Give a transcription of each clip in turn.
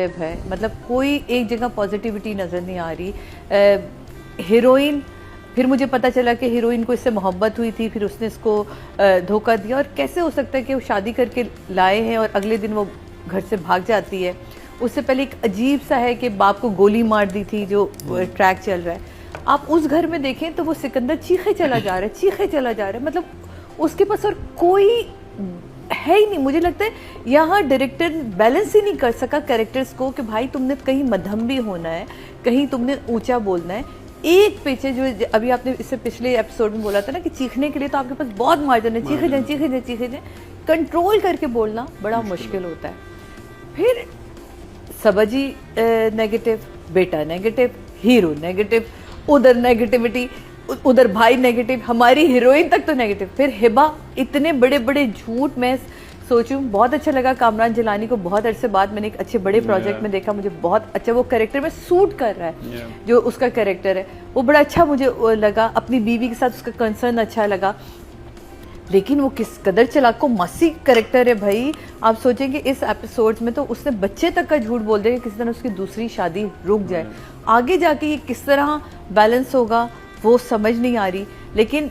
है, मतलब कोई एक जगह पॉजिटिविटी नज़र नहीं आ रही। हीरोइन, फिर मुझे पता चला कि हीरोइन को इससे मोहब्बत हुई थी, फिर उसने इसको धोखा दिया। और कैसे हो सकता है कि वो शादी करके लाए हैं और अगले दिन वो घर से भाग जाती है। उससे पहले एक अजीब सा है कि बाप को गोली मार दी थी, जो ट्रैक चल रहा है। आप उस घर में देखें तो वो सिकंदर चीखे चला जा रहा है, चीखे चला जा रहा है, मतलब उसके पास और कोई है ही नहीं। मुझे लगता है यहाँ डायरेक्टर बैलेंस ही नहीं कर सका कैरेक्टर्स को कि भाई तुमने कहीं मध्यम भी होना है, कहीं तुमने ऊंचा बोलना है। एक पीछे जो अभी आपने इससे पिछले एपिसोड में बोला था ना कि चीखने के लिए तो आपके पास बहुत मार्जिन है, चीखे जाए चीखे जाए चीखे जाए, कंट्रोल करके बोलना बड़ा मुश्किल होता है। फिर सबाजी नेगेटिव, बेटा नेगेटिव, हीरो नेगेटिव, उधर नेगेटिविटी, उधर भाई नेगेटिव, हमारी हीरोइन तक तो नेगेटिव। फिर हिबा, इतने बड़े बड़े झूठ। मैं सोचूं बहुत अच्छा लगा कामरान जिलानी को, बहुत अरसे बाद मैंने एक अच्छे बड़े प्रोजेक्ट में देखा, मुझे बहुत अच्छा वो कैरेक्टर में सूट कर रहा है। जो उसका कैरेक्टर है वो बड़ा अच्छा मुझे लगा, अपनी बीवी के साथ उसका कंसर्न अच्छा लगा। लेकिन वो किस कदर चलाको मासी कैरेक्टर है भाई। आप सोचेंगे इस एपिसोड में तो उसने बच्चे तक का झूठ बोल दिया कि किसी तरह उसकी दूसरी शादी रुक जाए। आगे जाके ये किस तरह बैलेंस होगा वो समझ नहीं आ रही। लेकिन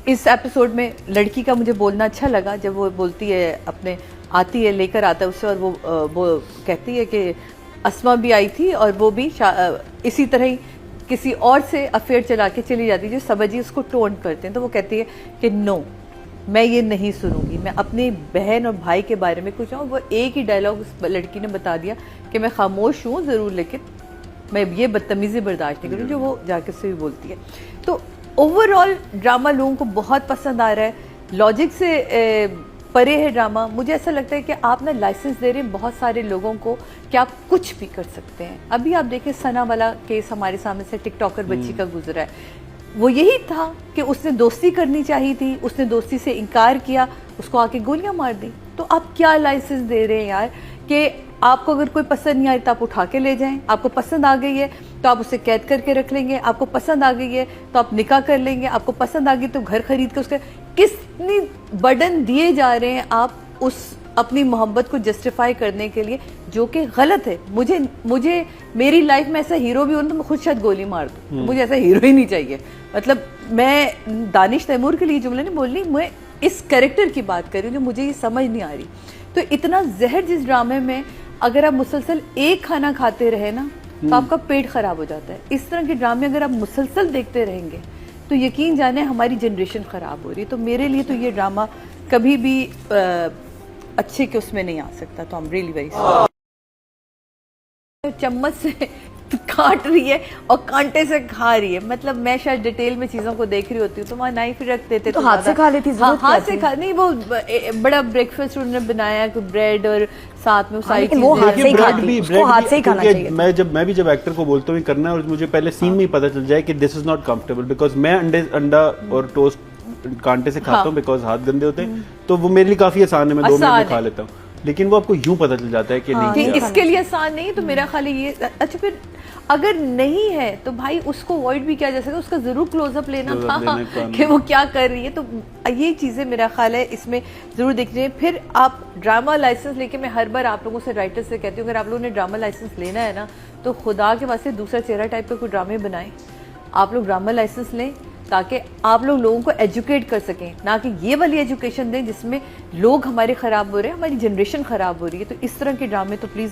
इस एपिसोड में लड़की का मुझे बोलना अच्छा लगा, जब वो बोलती है अपने आती है, लेकर आता है उसे, और वो कहती है कि अस्मा भी आई थी और वो भी इसी तरह ही किसी और से अफेयर चला के चली जाती है। जो सबाजी उसको टोंट करते हैं तो वो कहती है कि नो, मैं ये नहीं सुनूंगी, मैं अपनी बहन और भाई के बारे में कुछ हूँ। वो एक ही डायलॉग उस लड़की ने बता दिया कि मैं खामोश हूँ ज़रूर, लेकिन मैं ये बदतमीज़ी बर्दाश्त नहीं करूँ, जो वो जाके से भी बोलती है। तो ओवरऑल ड्रामा लोगों को बहुत पसंद आ रहा है, लॉजिक से परे है ड्रामा। मुझे ऐसा लगता है कि आप ना लाइसेंस दे रहे हैं बहुत सारे लोगों को कि आप कुछ भी कर सकते हैं। अभी आप देखें सना वाला केस हमारे सामने से टिकटॉकर बच्ची का गुजरा है, वो यही था कि उसने दोस्ती करनी चाहिए थी, उसने दोस्ती से इनकार किया, उसको आके गोलियां मार दी। तो आप क्या लाइसेंस दे रहे हैं यार कि आपको अगर कोई पसंद नहीं आई तो आप उठा के ले जाएं, आपको पसंद आ गई है तो आप उसे कैद करके रख लेंगे, आपको पसंद आ गई है तो आप निकाह कर लेंगे, आपको पसंद आ गई तो घर खरीद के उसका कितनी बर्डन दिए जा रहे हैं आप उस अपनी मोहब्बत को जस्टिफाई करने के लिए, जो कि गलत है। मुझे मेरी लाइफ में ऐसा हीरो भी हो तो मैं खुद शायद गोली मार दूं, मुझे ऐसा हीरो ही नहीं चाहिए। मतलब मैं दानिश तैमूर के लिए जुमला नहीं बोल रही, मैं इस कैरेक्टर की बात कर रही हूँ जो मुझे ये समझ नहीं आ रही। तो इतना जहर जिस ड्रामे में, अगर आप मुसलसल एक खाना खाते रहे ना तो आपका पेट खराब हो जाता है। इस तरह के ड्रामे अगर आप मुसलसल देखते रहेंगे तो यकीन जाने हमारी जनरेशन खराब हो रही है। तो मेरे लिए तो ये ड्रामा कभी भी अच्छे के उसमें नहीं आ सकता। तो I am really very sorry. चम्मच से काट रही है और कांटे से खा रही है, मतलब मैं शायद डिटेल में चीजों को देख रही होती हूँ तो वहाँ नाइफ रख देते तो हाथ से खा लेती। हाँ, हाथ से खा नहीं, वो बड़ा ब्रेकफास्ट उन्होंने बनाया, ब्रेड और साथ में सारी चीजें, वो हाथ से ही खाती है, उसको हाथ से ही खाना चाहिए। मैं भी जब एक्टर को बोलता हूँ करना है और मुझे पहले सीन में ही पता चल जाए कि this is not comfortable, because मैं अंडा और टोस्ट कांटे से खाता हूँ बिकॉज हाथ गंदे होते हैं, तो वो मेरे लिए काफी आसान है, मैं 2 मिनट में खा लेता हूँ। लेकिन वो आपको यूं पता चल जाता है कि नहीं, इसके लिए आसान नहीं है। तो मेरा ख्याल ये अच्छा, फिर अगर नहीं है तो भाई उसको अवॉइड भी किया जा सकता है, उसका जरूर क्लोजअप लेना था कि वो क्या कर रही है। तो ये चीजें मेरा ख्याल है इसमें जरूर देखनी चाहिए। फिर आप ड्रामा लाइसेंस लेके, मैं हर बार आप लोगों से, राइटर से कहती हूँ, अगर आप लोगों ने ड्रामा लाइसेंस लेना है ना तो खुदा के वास्ते दूसरा चेहरा टाइप का कोई ड्रामे बनाएं। आप लोग ड्रामा लाइसेंस लें ताकि आप लोगों को एजुकेट कर सकें, ना कि ये वाली एजुकेशन दें जिसमें लोग हमारे ख़राब हो रहे हैं, हमारी जनरेशन ख़राब हो रही है। तो इस तरह के ड्रामे तो प्लीज़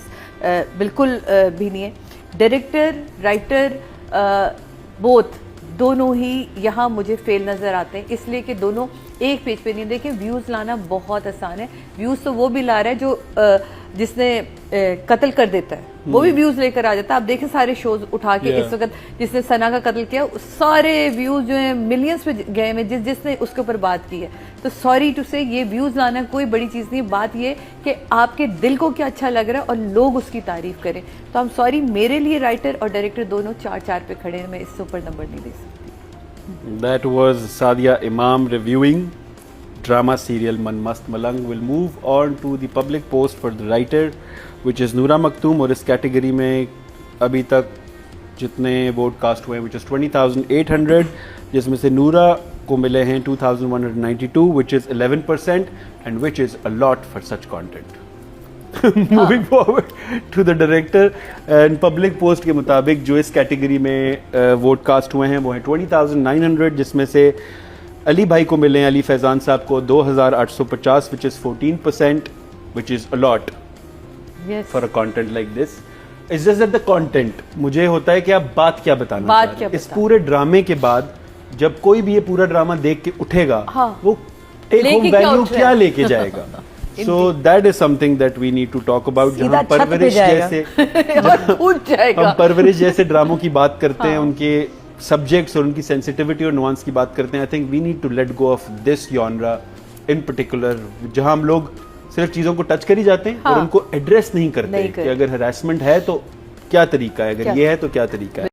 बिल्कुल भी नहीं है। डायरेक्टर, राइटर बोथ दोनों ही यहाँ मुझे फेल नज़र आते हैं, इसलिए कि दोनों एक पेज पे नहीं। देखिए व्यूज़ लाना बहुत आसान है, व्यूज़ तो वो भी ला रहा है जो जिसने कत्ल कर देता है, वो भी व्यूज लेकर आ जाता है। आप देखें सारे शोज उठा के इस वक्त जिसने सना का कत्ल किया, सारे व्यूज जो हैं मिलियंस पे गए हैं जिसने उसके ऊपर बात की है। तो सॉरी टू से, ये व्यूज लाना कोई बड़ी चीज़ नहीं, बात ये कि आपके दिल को क्या अच्छा लग रहा है और लोग उसकी तारीफ करें। तो आई एम सॉरी, मेरे लिए राइटर और डायरेक्टर दोनों 4-4 पे खड़े हैं, मैं इससे ऊपर नंबर नहीं दे सकती। That was Sadia Imam reviewing drama serial Man Mast Malang. Will move on to the public post for the writer, which is Noora Maktoum, और इस कैटेगरी में अभी तक जितने वोट कास्ट हुए हैं which is 20,800, जिसमें से नूरा को मिले हैं 2,192, which is 11%, and which is a lot for such content. Moving forward to the director and public post के मुताबिक जो इस कैटेगरी में वोट कास्ट हुए हैं वो हैं 20,900, जिसमें से अली भाई को मिले हैं, अली फैजान साहब को 2,850, which is 14%, which is a lot Yes. For a content like this. It's just that the content, मुझे होता है कि आप बात क्या बताना बात चाह रहे क्या हैं। इस बताना। पूरे ड्रामे के बाद जब कोई भी ये पूरा ड्रामा देख के उठेगा, हाँ। वो टेक लेके होम क्या वैल्यू उठ रहा क्या है? लेके जाएगा। So that is something that we need to talk about. सीधा जहां छत पे परवरिश जाएगा। जैसे और पूछ जाएगा। हम परवरिश जैसे ड्रामों की बात करते हैं, उनके सब्जेक्ट्स और उनकी सेंसिटिविटी और नुआंस की बात करते हैं, I think we need to let go of this genre in particular, जहां हम लोग सिर्फ चीजों को टच कर ही जाते हैं और उनको एड्रेस नहीं करते नहीं कि करते। अगर हरासमेंट है तो क्या तरीका है, अगर क्या? ये है तो क्या तरीका है।